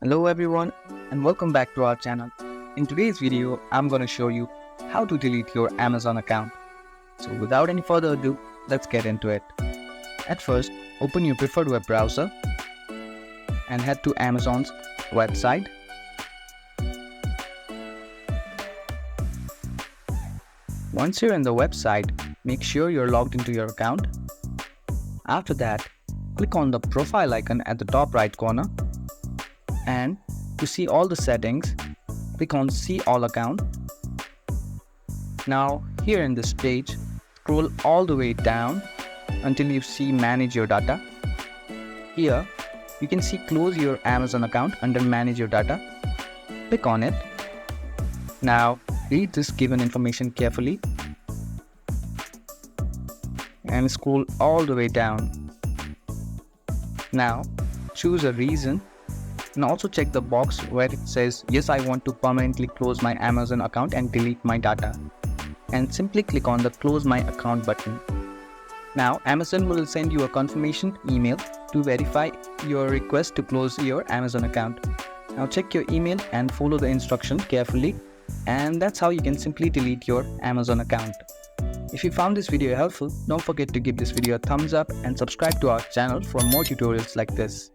Hello everyone and welcome back to our channel. In today's video, I'm going to show you how to delete your Amazon account. So without any further ado, let's get into it. At first, open your preferred web browser and head to Amazon's website. Once you're in the website, make sure you're logged into your account. After that, click on the profile icon at the top right corner. And to see all the settings, click on See All Account. Now here in this page, scroll all the way down until you see Manage Your Data. Here you can see Close Your Amazon Account under Manage Your Data. Click on it. Now read this given information carefully and scroll all the way down. Now choose a reason. And also check the box where it says yes, I want to permanently close my Amazon account and delete my data, and simply click on the close my account button. Now Amazon will send you a confirmation email to verify your request to close your Amazon account. Now check your email and follow the instruction carefully, and that's how you can simply delete your Amazon account. If you found this video helpful, don't forget to give this video a thumbs up and subscribe to our channel for more tutorials like this.